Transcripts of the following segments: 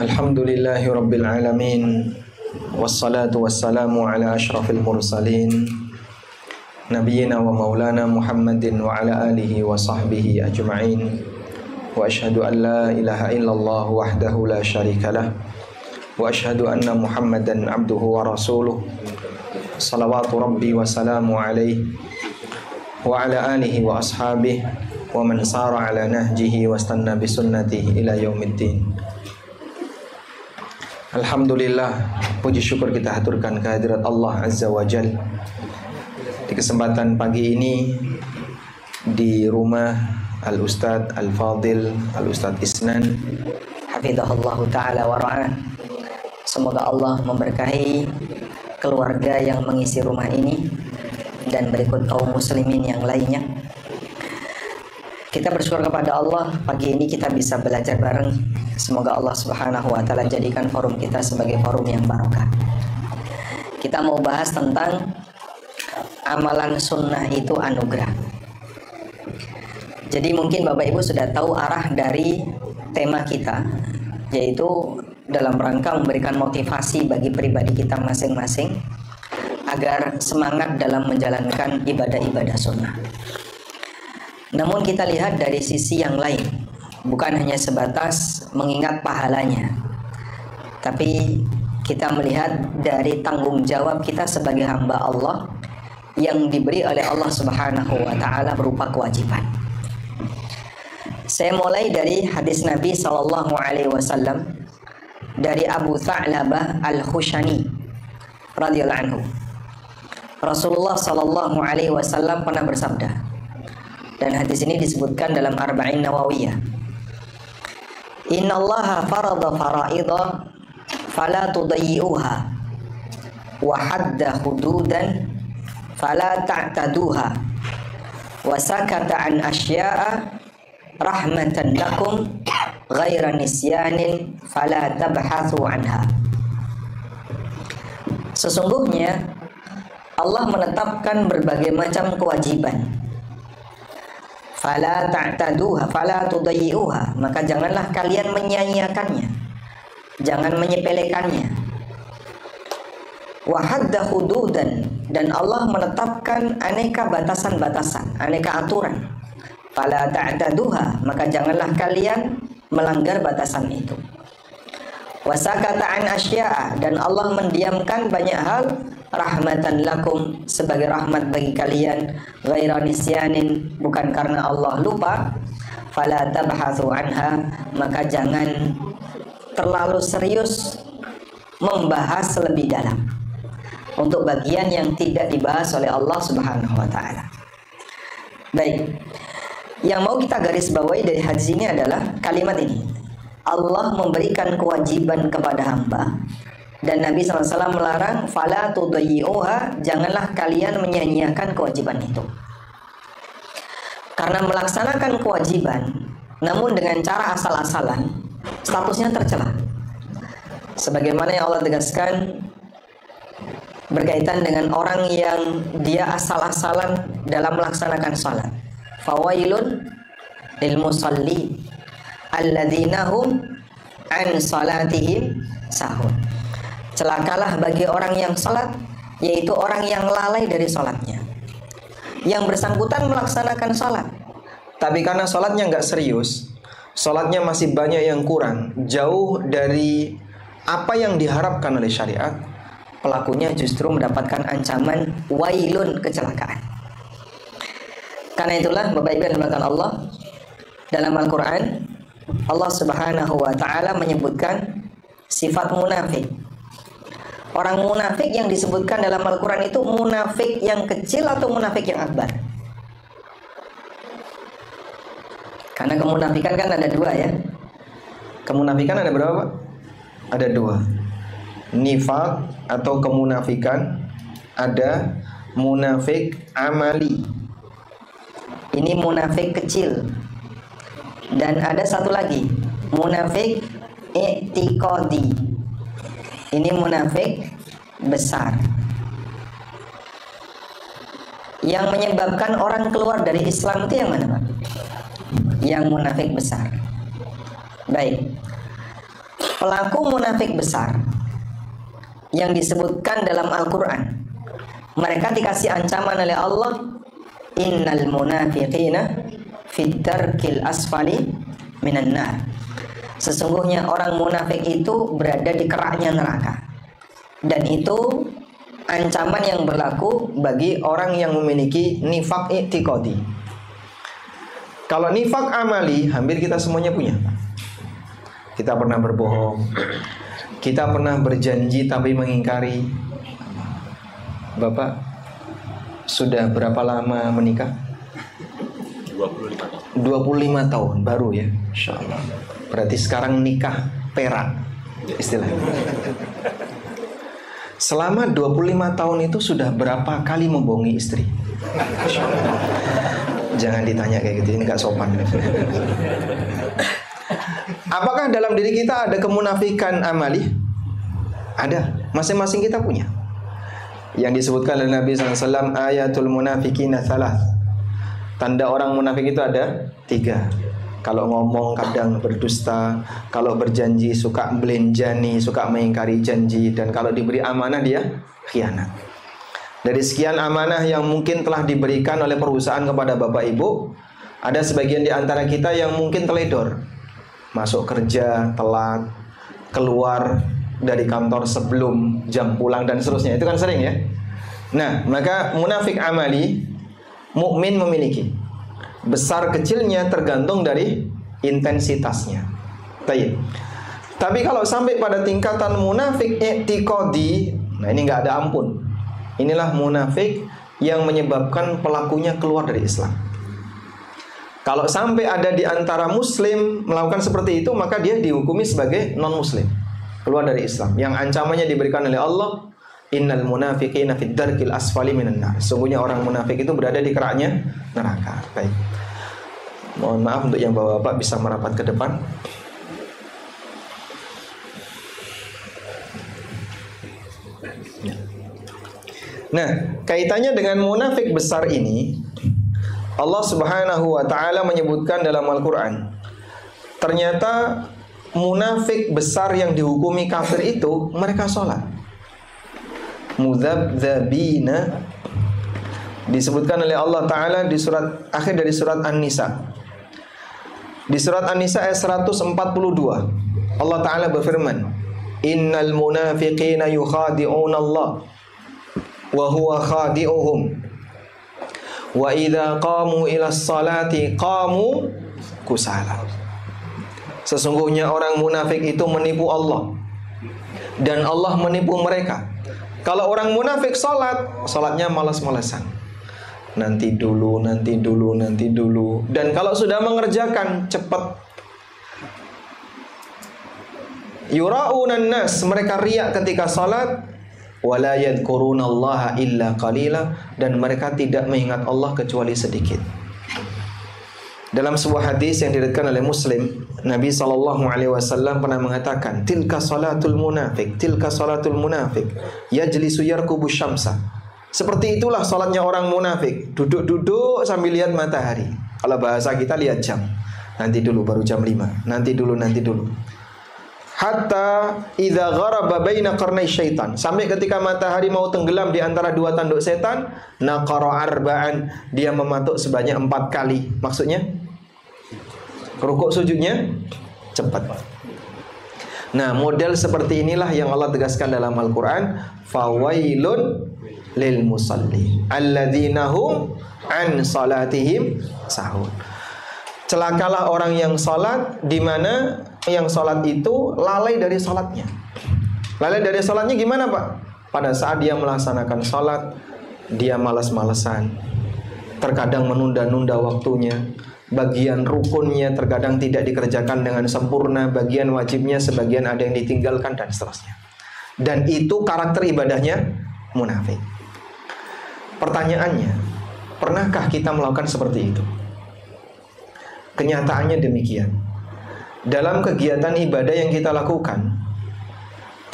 Alhamdulillahi Rabbil Alamin. Wassalatu wassalamu ala ashrafil mursalin Nabiyyina wa maulana Muhammadin wa ala alihi wa sahbihi ajma'in. Wa ashhadu an la ilaha illallah wahdahu la syarikalah. Wa ashhadu anna Muhammadan abduhu wa rasuluh. Salawatu rabbi wa salamu alaihi wa ala alihi wa ashabihi wa man sara ala nahjihi wa istanna bi sunnatihi ila yaumiddin. Alhamdulillah, puji syukur kita haturkan kehadirat Allah Azza wa Jal. Di kesempatan pagi ini di rumah Al-Ustadz Al-Fadil Al-Ustadz Isnan hafizahullah ta'ala wa ra'ah. Semoga Allah memberkahi keluarga yang mengisi rumah ini dan berikut kaum muslimin yang lainnya. Kita bersyukur kepada Allah, pagi ini kita bisa belajar bareng. Semoga Allah Subhanahu wa ta'ala jadikan forum kita sebagai forum yang barokah. Kita mau bahas tentang amalan sunnah itu anugerah. Jadi mungkin Bapak Ibu sudah tahu arah dari tema kita, yaitu dalam rangka memberikan motivasi bagi pribadi kita masing-masing agar semangat dalam menjalankan ibadah-ibadah sunnah. Namun kita lihat dari sisi yang lain, bukan hanya sebatas mengingat pahalanya, tapi kita melihat dari tanggung jawab kita sebagai hamba Allah yang diberi oleh Allah Subhanahu wa ta'ala berupa kewajiban. Saya mulai dari hadis Nabi SAW dari Abu Tha'labah Al-Khushani radhiyallahu anhu. Rasulullah SAW pernah bersabda, dan hadis ini disebutkan dalam Arba'in Nawawiyah, Innallaha farada fara'idha fala tudayyi'uha wa hadda hududan fala ta'taduha wa sakata an asya'a rahmatan lakum ghaira nisyanin fala tabhathu anha. Sesungguhnya Allah menetapkan berbagai macam kewajiban. Fala ta'taduha fala tudayyi'uha, maka janganlah kalian menyia-nyiakannya, jangan menyepelekannya. Wa hadda hududan, dan Allah menetapkan aneka batasan-batasan, aneka aturan. Fala ta'taduha, maka janganlah kalian melanggar batasan itu. Wa sakata an asya'a, dan Allah mendiamkan banyak hal rahmatan lakum, sebagai rahmat bagi kalian, ghaira nisyanin, bukan karena Allah lupa. Fala tabhathu anha, maka jangan terlalu serius membahas lebih dalam untuk bagian yang tidak dibahas oleh Allah Subhanahu wa ta'ala. Baik, yang mau kita garis bawahi dari hadis ini adalah kalimat ini. Allah memberikan kewajiban kepada hamba, dan Nabi SAW melarang fala tudayyi'uha, janganlah kalian menyia-nyiakan kewajiban itu. Karena melaksanakan kewajiban namun dengan cara asal-asalan, statusnya tercela. Sebagaimana yang Allah tegaskan berkaitan dengan orang yang dia asal-asalan dalam melaksanakan salat. Fawailun lil musalli alladzina hum an salatihim sahun. Celakalah bagi orang yang salat, yaitu orang yang lalai dari salatnya. Yang bersangkutan melaksanakan salat, tapi karena salatnya nggak serius, salatnya masih banyak yang kurang, jauh dari apa yang diharapkan oleh syariat, pelakunya justru mendapatkan ancaman wailun, kecelakaan. Karena itulah Bapak Ibu yang dimuliakan Allah, dalam Al-Quran Allah Subhanahu wa ta'ala menyebutkan sifat munafik. Orang munafik yang disebutkan dalam Al-Quran itu munafik yang kecil atau munafik yang akbar? Karena kemunafikan kan ada dua ya. Kemunafikan ada berapa, Pak? Ada dua. Nifaq atau kemunafikan, ada munafik amali. Ini munafik kecil. Dan ada satu lagi, munafik i'tiqadi. Ini munafik besar, yang menyebabkan orang keluar dari Islam itu yang mana, Pak? Yang munafik besar. Baik. pelaku munafik besar yang disebutkan dalam Al-Quran, mereka dikasih ancaman oleh Allah, innal munafiqina fid darkil asfali minan nar. Sesungguhnya orang munafik itu berada di keraknya neraka. Dan itu ancaman yang berlaku bagi orang yang memiliki nifak i'tiqadi. Kalau nifak amali, hampir kita semuanya punya. Kita pernah berbohong, kita pernah berjanji tapi mengingkari. Bapak sudah berapa lama menikah? 25 tahun baru ya, Insya Allah. Berarti sekarang nikah perak istilahnya. Selama 25 tahun itu sudah berapa kali membohongi istri? Jangan ditanya kayak gitu, ini gak sopan. Apakah dalam diri kita ada kemunafikan amali? Ada, masing-masing kita punya. Yang disebutkan oleh Nabi SAW, ayatul munafikina thalath. Tanda orang munafik itu ada 3. Kalau ngomong kadang berdusta, kalau berjanji suka belenjani, suka mengingkari janji, dan kalau diberi amanah dia khianat. Dari sekian amanah yang mungkin telah diberikan oleh perusahaan kepada Bapak Ibu, ada sebagian di antara kita yang mungkin teledor. Masuk kerja telat, keluar dari kantor sebelum jam pulang dan seterusnya. Itu kan sering ya. Nah, maka munafik amali mukmin memiliki. Besar kecilnya tergantung dari intensitasnya. Tapi kalau sampai pada tingkatan munafik i'tiqadi, nah ini nggak ada ampun. Inilah munafik yang menyebabkan pelakunya keluar dari Islam. Kalau sampai ada di antara muslim melakukan seperti itu, maka dia dihukumi sebagai non-muslim, keluar dari Islam. Yang ancamannya diberikan oleh Allah, innal munafiqina fid darkil asfali minan nar. Sungguhnya orang munafik itu berada di keraknya neraka. Baik. Mohon maaf untuk yang bapak-bapak bisa merapat ke depan. Nah, kaitannya dengan munafik besar ini, Allah Subhanahu wa taala menyebutkan dalam Al-Qur'an. Ternyata munafik besar yang dihukumi kafir itu mereka sholat. Mudzabdzabina disebutkan oleh Allah taala di surat akhir dari surat An-Nisa. Di surat An-Nisa ayat 142, Allah taala berfirman, "Innal munafiqina yukhadi'una Allah wa huwa khadi'uhum. Wa idza qamu ila sholati qamu kusala." Sesungguhnya orang munafik itu menipu Allah dan Allah menipu mereka. Kalau orang munafik salatnya malas-malasan. Nanti dulu. Dan kalau sudah mengerjakan cepat. Yura'unan nas, mereka riak ketika salat. Wala yadhkurunallaha illa qalila, dan mereka tidak mengingat Allah kecuali sedikit. Dalam sebuah hadis yang diriwayatkan oleh Muslim, Nabi SAW pernah mengatakan, tilka salatul munafik, yajlisu yarkubu syamsa. Seperti itulah salatnya orang munafik, duduk-duduk sambil lihat matahari. Kalau bahasa kita lihat jam. Nanti dulu baru jam 5. Nanti dulu. Hatta idza gharaba baina qarnai syaitan, sampai ketika matahari mau tenggelam di antara dua tanduk setan, naqara arba'an, dia mematuk sebanyak 4 kali. Maksudnya rukuk sujudnya cepat. Nah, model seperti inilah yang Allah tegaskan dalam Al-Qur'an, fawailun lil musalli alladzina hum an salatihim sahun. Celakalah orang yang salat, di mana yang salat itu lalai dari salatnya. Lalai dari salatnya gimana, Pak? Pada saat dia melaksanakan salat, dia malas-malesan. Terkadang menunda-nunda waktunya. Bagian rukunnya terkadang tidak dikerjakan dengan sempurna. Bagian wajibnya sebagian ada yang ditinggalkan dan seterusnya. Dan itu karakter ibadahnya munafik. Pertanyaannya, pernahkah kita melakukan seperti itu? Kenyataannya demikian. Dalam kegiatan ibadah yang kita lakukan,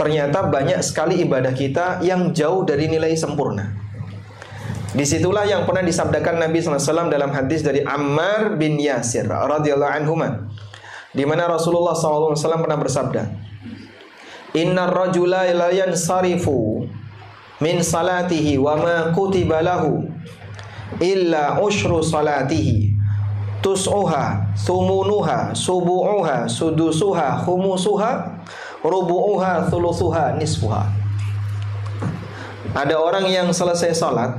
ternyata banyak sekali ibadah kita yang jauh dari nilai sempurna. Disitulah yang pernah disabdakan Nabi SAW dalam hadis dari Ammar bin Yasir radhiyallahu anhuma. di mana Rasulullah SAW pernah bersabda, "Innar rajula la yansarifu min salatihi wa ma kutiba lahu illa ushru salatihi tus'uha thumunuha subu'uha sudusuha khumusuha rubu'uha thuluthuha nisfuha." Ada orang yang selesai salat,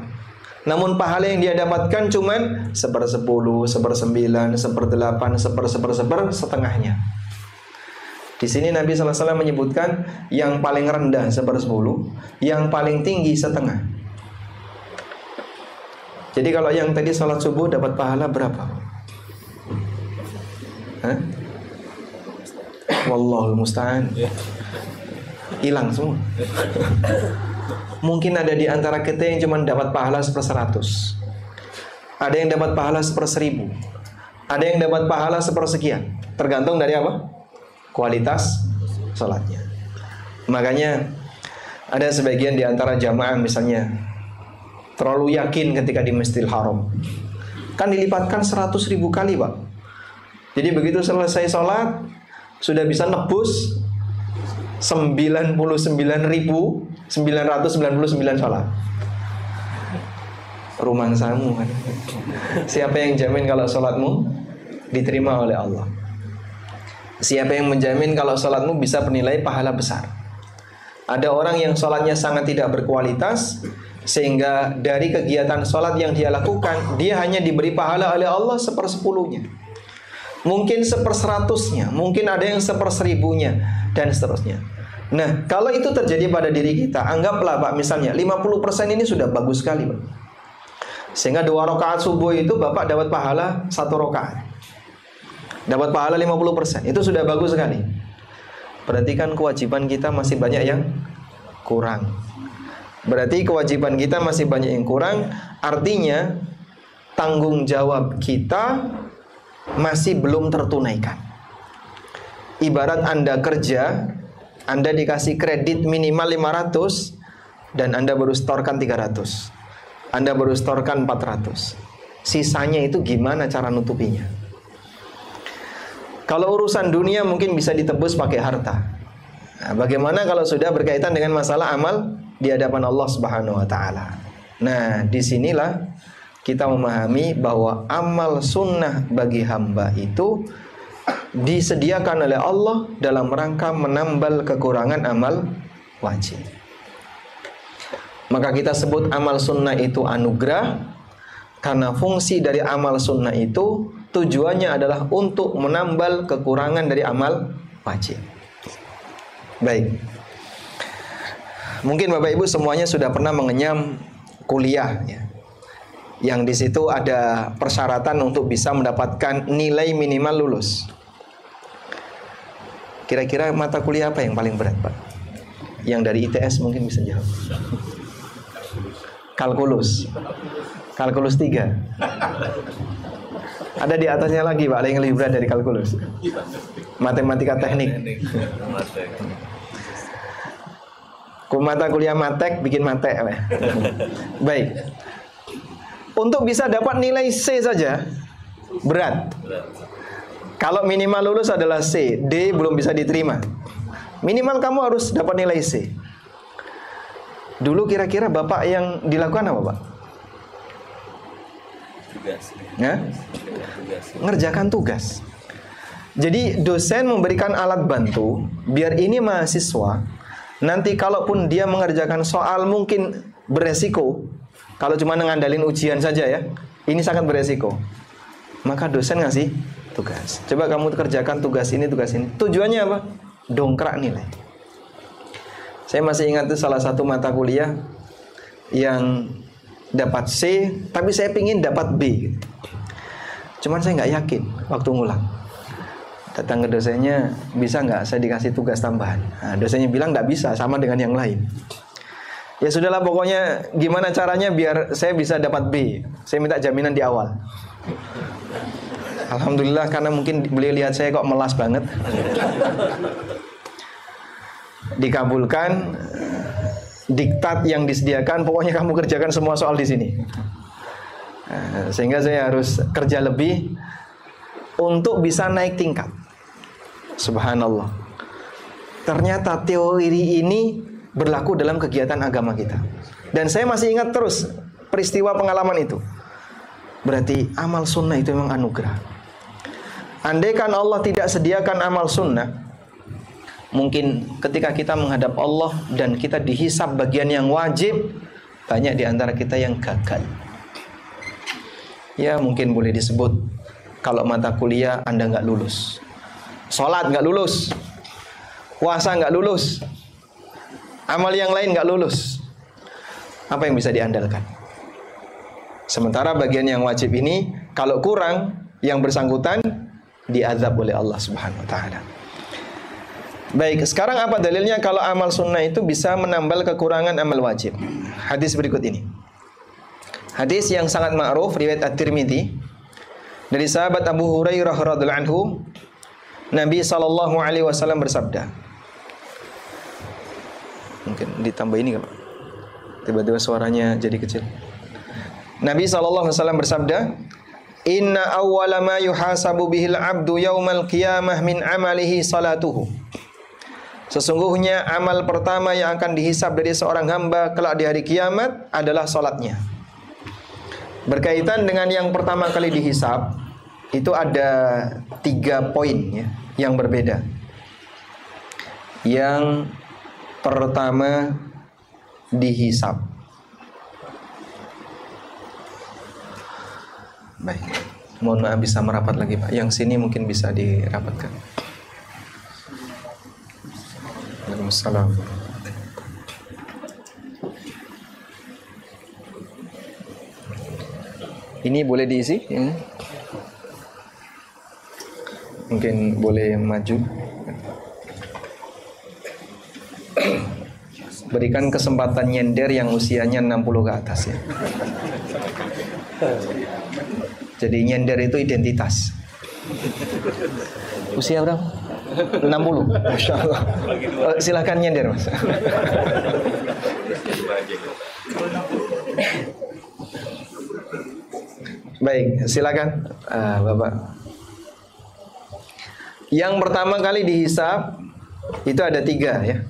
namun pahala yang dia dapatkan cuman 1/10, 1/9, 1/8, 1/10, setengahnya. Di sini Nabi SAW menyebutkan yang paling rendah 1/10, yang paling tinggi setengah. Jadi kalau yang tadi salat subuh dapat pahala berapa? Hah? Wallahul musta'an. Hilang semua. Mungkin ada di antara kita yang cuma dapat pahala 1/100. Ada yang dapat pahala 1/1000. Ada yang dapat pahala 1/sekian. Tergantung dari apa? Kualitas sholatnya. Makanya ada sebagian di antara jamaah misalnya terlalu yakin ketika di Masjidil Haram, kan dilipatkan 100.000 kali, Pak. Jadi begitu selesai sholat sudah bisa nebus 99.999 sholat. Rumangsamu kan. Siapa yang jamin kalau sholatmu diterima oleh Allah? Siapa yang menjamin kalau sholatmu bisa bernilai pahala besar? Ada orang yang sholatnya sangat tidak berkualitas, sehingga dari kegiatan sholat yang dia lakukan, dia hanya diberi pahala oleh Allah 1/10-nya, mungkin 1/100-nya, mungkin ada yang 1/1000-nya, dan seterusnya. Nah, kalau itu terjadi pada diri kita, anggaplah Pak, misalnya 50% ini sudah bagus sekali, Pak. Sehingga 2 rakaat subuh itu Bapak dapat pahala 1 rakaat, dapat pahala 50%. Itu sudah bagus sekali. Berarti kan kewajiban kita masih banyak yang kurang. Berarti kewajiban kita masih banyak yang kurang. Artinya tanggung jawab kita masih belum tertunaikan. Ibarat Anda kerja, Anda dikasih kredit minimal 500 dan Anda baru setorkan 300. Anda baru setorkan 400. Sisanya itu gimana cara nutupinya? Kalau urusan dunia mungkin bisa ditebus pakai harta. Nah, bagaimana kalau sudah berkaitan dengan masalah amal di hadapan Allah Subhanahu wa taala? Nah, disinilah kita memahami bahwa amal sunnah bagi hamba itu disediakan oleh Allah dalam rangka menambal kekurangan amal wajib. Maka kita sebut amal sunnah itu anugerah, karena fungsi dari amal sunnah itu tujuannya adalah untuk menambal kekurangan dari amal wajib. Baik. Mungkin Bapak Ibu semuanya sudah pernah mengenyam kuliah ya, yang di situ ada persyaratan untuk bisa mendapatkan nilai minimal lulus. Kira-kira mata kuliah apa yang paling berat, Pak? Yang dari ITS mungkin bisa jawab. Kalkulus. Kalkulus 3. Ada di atasnya lagi, Pak, ada yang lebih berat dari kalkulus. Matematika teknik. Mata kuliah matek bikin matek. Baik. Untuk bisa dapat nilai C saja berat. Kalau minimal lulus adalah C, D belum bisa diterima. Minimal kamu harus dapat nilai C. Dulu kira-kira Bapak yang dilakukan apa, Pak? Tugas. Ya? Ngerjakan tugas. Jadi dosen memberikan alat bantu biar ini mahasiswa nanti kalaupun dia mengerjakan soal mungkin beresiko. Kalau cuma ngandalin ujian saja ya, ini sangat beresiko. Maka dosen ngasih tugas. Coba kamu kerjakan tugas ini, tugas ini. Tujuannya apa? Dongkrak nilai. Saya masih ingat itu salah satu mata kuliah yang dapat C, tapi saya pingin dapat B. Cuman saya nggak yakin waktu ngulang. Datang ke dosennya, bisa nggak saya dikasih tugas tambahan? Nah, dosennya bilang nggak bisa, sama dengan yang lain. Ya sudahlah, pokoknya gimana caranya biar saya bisa dapat B. Saya minta jaminan di awal. Alhamdulillah, karena mungkin beliau lihat saya kok melas banget, dikabulkan. Diktat yang disediakan, pokoknya kamu kerjakan semua soal di sini. Sehingga saya harus kerja lebih untuk bisa naik tingkat. Subhanallah. Ternyata teori ini berlaku dalam kegiatan agama kita. Dan saya masih ingat terus peristiwa pengalaman itu. Berarti amal sunnah itu memang anugerah. Andaikan Allah tidak sediakan amal sunnah, mungkin ketika kita menghadap Allah dan kita dihisab bagian yang wajib, banyak di antara kita yang gagal. Ya mungkin boleh disebut, kalau mata kuliah Anda nggak lulus, sholat nggak lulus, puasa nggak lulus, amal yang lain nggak lulus. Apa yang bisa diandalkan? Sementara bagian yang wajib ini, kalau kurang, yang bersangkutan diazab oleh Allah Subhanahu wa Ta'ala. Baik, sekarang apa dalilnya kalau amal sunnah itu bisa menambal kekurangan amal wajib? Hadis berikut ini. Hadis yang sangat ma'ruf, riwayat At-Tirmidzi dari sahabat Abu Hurairah radhiyallahu anhu, Nabi SAW bersabda. Mungkin ditambah ini kalau tiba-tiba suaranya jadi kecil. Nabi SAW bersabda, Inna awwala ma yuhasabu bihil abdu yaumal qiyamah min amalihi salatuhu. Sesungguhnya amal pertama yang akan dihisab dari seorang hamba kelak di hari kiamat adalah salatnya. Berkaitan dengan yang pertama kali dihisab, itu ada 3 poin ya, yang berbeda. Yang pertama dihisab. Baik, mohon maaf bisa merapat lagi Pak. Yang sini mungkin bisa dirapatkan. Waalaikumsalam. Ini boleh diisi? Ini. Mungkin boleh maju. Berikan kesempatan nyender yang usianya 60 ke atas ya. Jadi nyender itu identitas. Usia berapa? 60. Masya Allah. Silakan nyender Mas. Baik, silakan Bapak. Yang pertama kali dihisab itu ada 3 ya.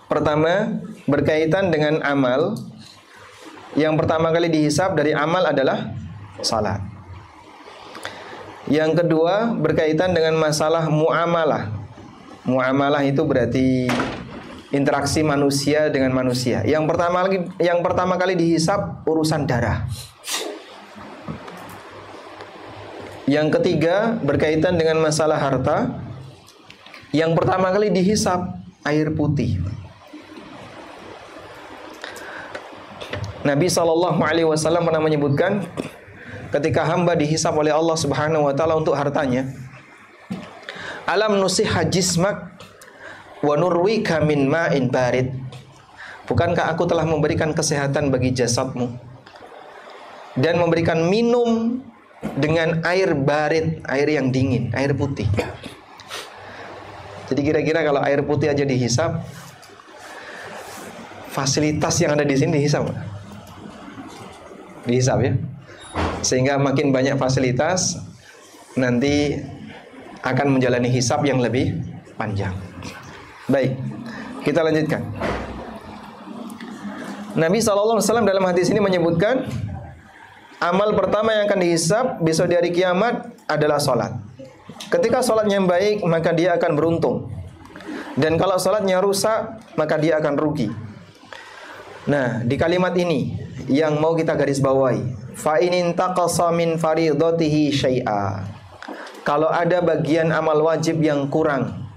Pertama berkaitan dengan amal. Yang pertama kali dihisab dari amal adalah salat. Yang kedua berkaitan dengan masalah muamalah. Muamalah itu berarti interaksi manusia dengan manusia. Yang pertama kali dihisab urusan darah. Yang ketiga berkaitan dengan masalah harta. Yang pertama kali dihisab air putih. Nabi SAW pernah menyebutkan ketika hamba dihisab oleh Allah Subhanahu wa Ta'ala untuk hartanya, alam nusihha jismak wa nurwika min ma'in barid. Bukankah aku telah memberikan kesehatan bagi jasadmu dan memberikan minum dengan air barid, air yang dingin, air putih. Jadi kira-kira kalau air putih aja dihisab, fasilitas yang ada di sini dihisab ya. Sehingga makin banyak fasilitas, nanti akan menjalani hisab yang lebih panjang. Baik, kita lanjutkan. Nabi SAW dalam hadis ini menyebutkan amal pertama yang akan dihisab besok di hari kiamat adalah sholat. Ketika sholatnya baik, maka dia akan beruntung. Dan kalau sholatnya rusak, maka dia akan rugi. Nah, di kalimat ini yang mau kita garis bawahi, fa in intaqasa min faridatihi syai'a. Kalau ada bagian amal wajib yang kurang,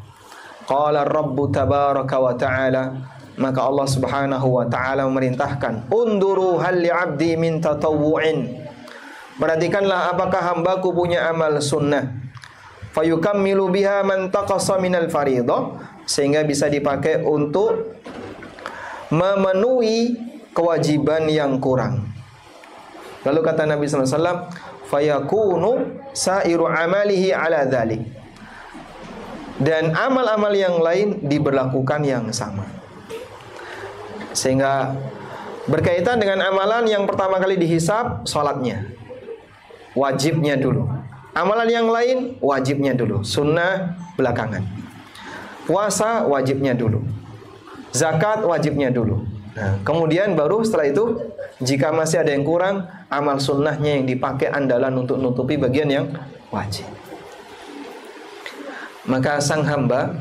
qala Rabbu tabaraka wa ta'ala, maka Allah Subhanahu wa ta'ala memerintahkan, unduru hal li'abdi min tatawwu'in. Perhatikanlah apakah hambaku punya amal sunnah, fayukammilu biha man taqasa minal faridah, sehingga bisa dipakai untuk memenuhi kewajiban yang kurang. Lalu kata Nabi SAW, fayakunu sairu amalihi ala dhalik. Dan amal-amal yang lain diberlakukan yang sama. Sehingga berkaitan dengan amalan yang pertama kali dihisab, sholatnya, wajibnya dulu. Amalan yang lain, wajibnya dulu, sunnah belakangan. Puasa wajibnya dulu. Zakat wajibnya dulu. Nah, kemudian baru setelah itu jika masih ada yang kurang, amal sunnahnya yang dipakai andalan untuk nutupi bagian yang wajib. Maka sang hamba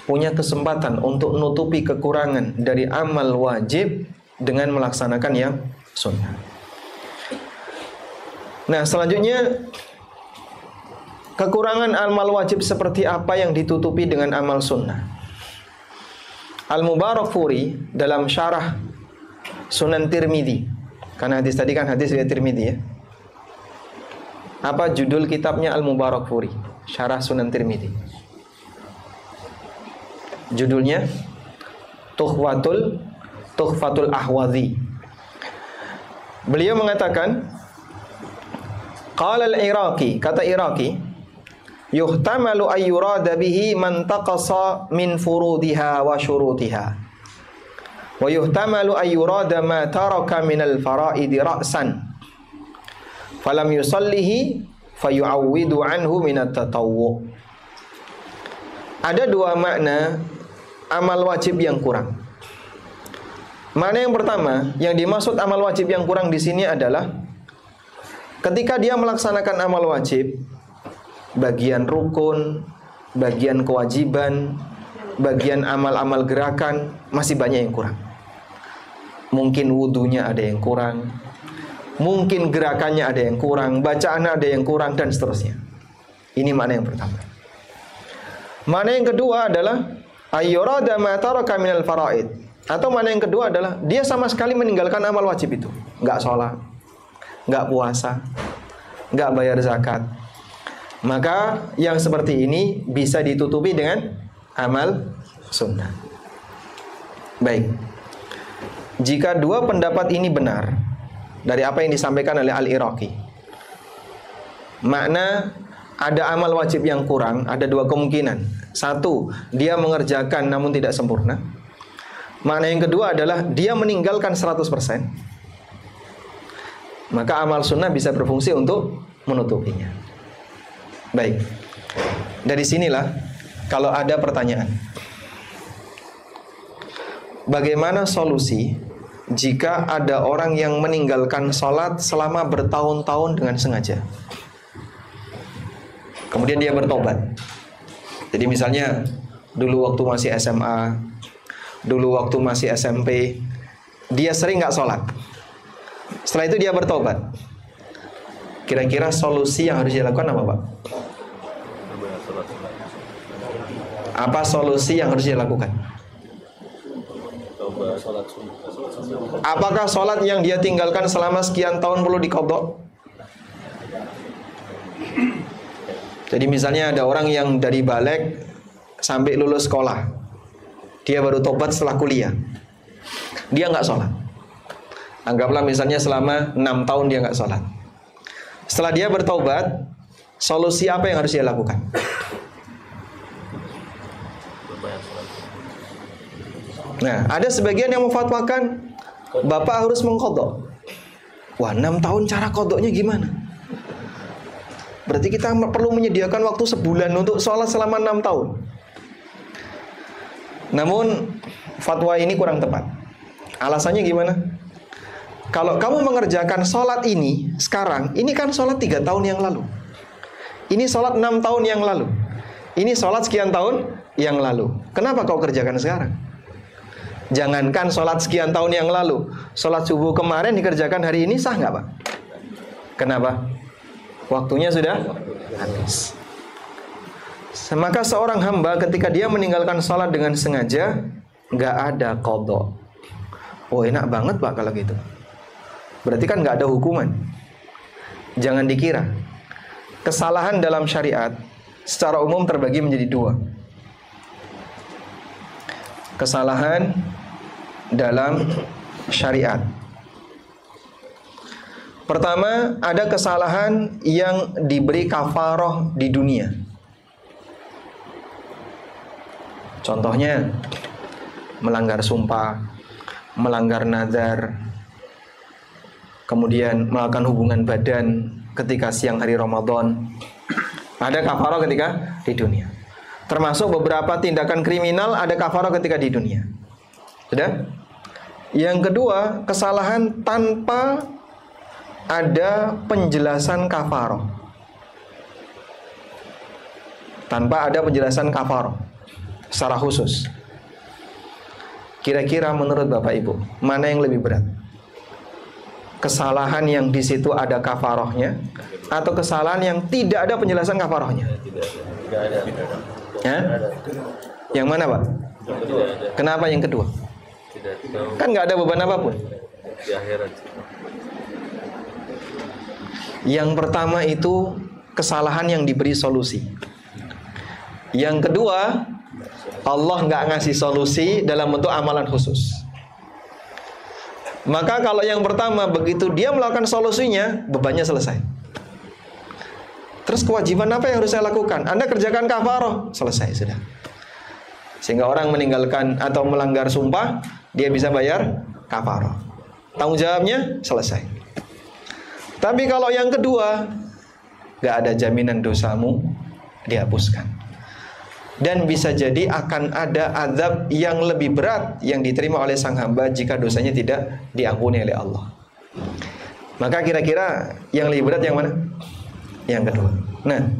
punya kesempatan untuk nutupi kekurangan dari amal wajib dengan melaksanakan yang sunnah. Nah, selanjutnya kekurangan amal wajib seperti apa yang ditutupi dengan amal sunnah? Al-Mubarakfuri dalam syarah Sunan Tirmidzi, karena hadis tadi kan hadis riwayat Tirmidzi ya. Apa judul kitabnya Al-Mubarakfuri? Syarah Sunan Tirmidzi. Judulnya Tuhfatul Ahwadhi. Beliau mengatakan, qala al-Iraqi, kata Iraqi, yuhtamalu ayyurada bihi man taqasa min furudiha wa syurutiha wa yuhtamalu ayyurada ma taraka min al-fara'idi ra'san falam yusallihi fayu'awwidu anhu min at-tatawwu'. Ada dua makna amal wajib yang kurang. Makna yang pertama, yang dimaksud amal wajib yang kurang di sini adalah ketika dia melaksanakan amal wajib, bagian rukun, bagian kewajiban, bagian amal-amal gerakan, masih banyak yang kurang. Mungkin wudunya ada yang kurang, mungkin gerakannya ada yang kurang, bacaannya ada yang kurang, dan seterusnya. Ini makna yang pertama. Makna yang kedua adalah ayyurada ma taraka minal faraid. Atau makna yang kedua adalah dia sama sekali meninggalkan amal wajib itu. Enggak sholat, enggak puasa, enggak bayar zakat. Maka yang seperti ini bisa ditutupi dengan amal sunnah. Baik. Jika dua pendapat ini benar dari apa yang disampaikan oleh Al-Iraqi, makna ada amal wajib yang kurang, ada dua kemungkinan. Satu, dia mengerjakan namun tidak sempurna. Makna yang kedua adalah dia meninggalkan 100%. Maka amal sunnah bisa berfungsi untuk menutupinya. Baik. Dari sinilah kalau ada pertanyaan, bagaimana solusi jika ada orang yang meninggalkan sholat selama bertahun-tahun dengan sengaja? Kemudian dia bertobat. Jadi misalnya dulu waktu masih SMA, dulu waktu masih SMP, dia sering nggak sholat. Setelah itu dia bertobat. Kira-kira solusi yang harus dilakukan apa, Pak? Apa solusi yang harus dilakukan? Apakah sholat yang dia tinggalkan selama sekian tahun perlu diqadha? Jadi misalnya ada orang yang dari balik sampai lulus sekolah, dia baru tobat setelah kuliah, dia nggak sholat. Anggaplah misalnya selama 6 tahun dia nggak sholat. Setelah dia bertobat, solusi apa yang harus dia lakukan? Nah, ada sebagian yang memfatwakan bapak harus mengqadha. Wah, 6 tahun cara qadhanya gimana? Berarti kita perlu menyediakan waktu sebulan untuk sholat selama 6 tahun. Namun fatwa ini kurang tepat. Alasannya gimana? Kalau kamu mengerjakan sholat ini sekarang, ini kan sholat 3 tahun yang lalu, ini sholat 6 tahun yang lalu, ini sholat sekian tahun yang lalu. Kenapa kau kerjakan sekarang? Jangankan sholat sekian tahun yang lalu, sholat subuh kemarin dikerjakan hari ini sah nggak, Pak? Kenapa? Waktunya sudah habis. Maka seorang hamba ketika dia meninggalkan sholat dengan sengaja, nggak ada qadha. Oh, enak banget, Pak, kalau gitu. Berarti kan nggak ada hukuman. Jangan dikira. Kesalahan dalam syariat secara umum terbagi menjadi 2. Kesalahan dalam syariat. Pertama, ada kesalahan yang diberi kafaroh di dunia. Contohnya, melanggar sumpah, melanggar nazar, kemudian melakukan hubungan badan ketika siang hari Ramadan. Ada kafaroh ketika di dunia. Termasuk beberapa tindakan kriminal ada kafarah ketika di dunia. Sudah? Yang kedua, kesalahan tanpa ada penjelasan kafarah. Tanpa ada penjelasan kafarah secara khusus. Kira-kira menurut Bapak Ibu, mana yang lebih berat? Kesalahan yang di situ ada kafarahnya atau kesalahan yang tidak ada penjelasan kafarahnya? Tidak ada. Ya? Yang mana, Pak? Kenapa yang kedua? Kan nggak ada beban apapun. Di akhirat. Yang pertama itu kesalahan yang diberi solusi. Yang kedua, Allah nggak ngasih solusi dalam bentuk amalan khusus. Maka kalau yang pertama, begitu dia melakukan solusinya, bebannya selesai. Terus kewajiban apa yang harus saya lakukan? Anda kerjakan kafarah, selesai sudah. Sehingga orang meninggalkan atau melanggar sumpah, dia bisa bayar kafarah. Tanggung jawabnya selesai. Tapi kalau yang kedua, nggak ada jaminan dosamu dihapuskan. Dan bisa jadi akan ada azab yang lebih berat yang diterima oleh sang hamba jika dosanya tidak diampuni oleh Allah. Maka kira-kira yang lebih berat yang mana? Yang kedua. Nah,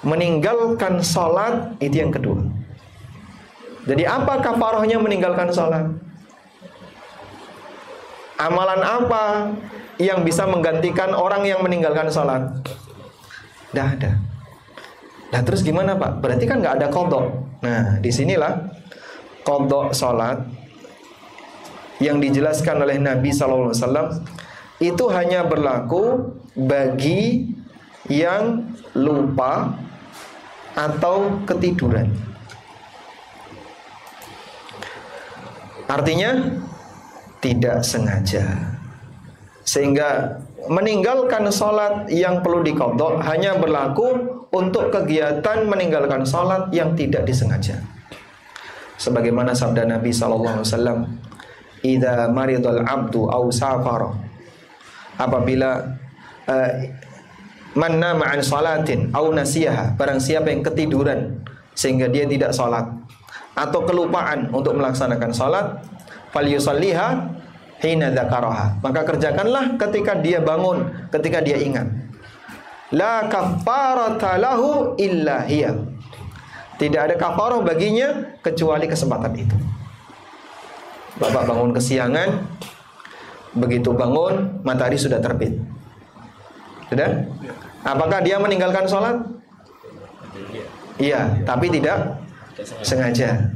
meninggalkan sholat itu yang kedua. Jadi apa kafarahnya meninggalkan sholat? Amalan apa yang bisa menggantikan orang yang meninggalkan sholat? Tidak ada. Nah terus gimana Pak? Berarti kan nggak ada qadha. Nah disinilah qadha sholat yang dijelaskan oleh Nabi SAW itu hanya berlaku bagi yang lupa atau ketiduran. Artinya tidak sengaja. Sehingga meninggalkan sholat yang perlu diqadha hanya berlaku untuk kegiatan meninggalkan sholat yang tidak disengaja. Sebagaimana sabda Nabi SAW, "Idza maridal abdu aw safara." Apabila man nama an salatin aw nasiyaha, barang siapa yang ketiduran sehingga dia tidak sholat atau kelupaan untuk melaksanakan sholat, falyusalliha hina dzakaraha, maka kerjakanlah ketika dia bangun, ketika dia ingat. La kafarata lahu illa hiya. Tidak ada kafarah baginya kecuali kesempatan itu. Bapak bangun kesiangan, begitu bangun matahari sudah terbit. Sudah? Apakah dia meninggalkan sholat? Iya, tapi tidak sengaja.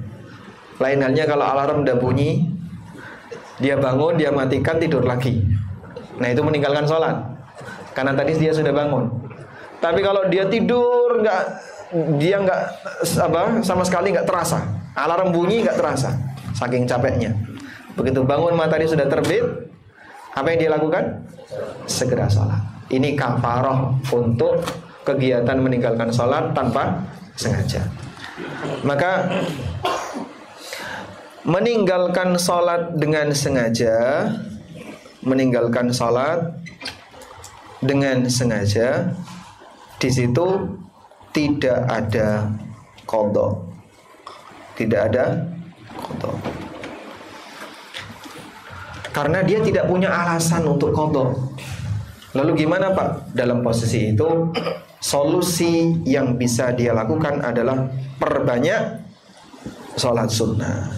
Lain halnya kalau alarm udah bunyi, dia bangun, dia matikan, tidur lagi. Nah itu meninggalkan sholat, karena tadi dia sudah bangun. Tapi kalau dia tidur, dia nggak sama sekali nggak terasa. Alarm bunyi nggak terasa, saking capeknya. Begitu bangun matahari sudah terbit, apa yang dia lakukan? Segera sholat. Ini kafarah untuk kegiatan meninggalkan sholat tanpa sengaja. Maka meninggalkan sholat dengan sengaja, meninggalkan sholat dengan sengaja, di situ tidak ada qadha, tidak ada qadha, karena dia tidak punya alasan untuk qadha. Lalu gimana Pak? Dalam posisi itu, solusi yang bisa dia lakukan adalah perbanyak sholat sunnah.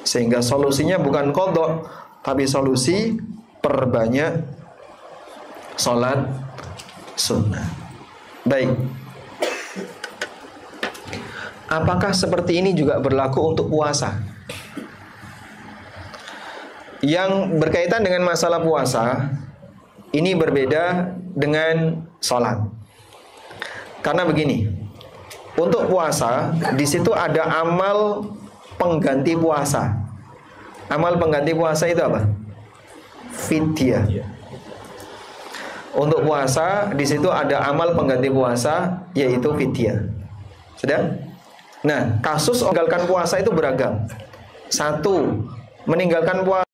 Sehingga solusinya bukan qadha, tapi solusi perbanyak sholat sunnah. Baik. Apakah seperti ini juga berlaku untuk puasa? Yang berkaitan dengan masalah puasa, ini berbeda dengan sholat. Karena begini, untuk puasa, di situ ada amal pengganti puasa. Amal pengganti puasa itu apa? Fidyah. Untuk puasa, di situ ada amal pengganti puasa, yaitu fidyah. Sudah? Nah, kasus meninggalkan puasa itu beragam. Satu, meninggalkan puasa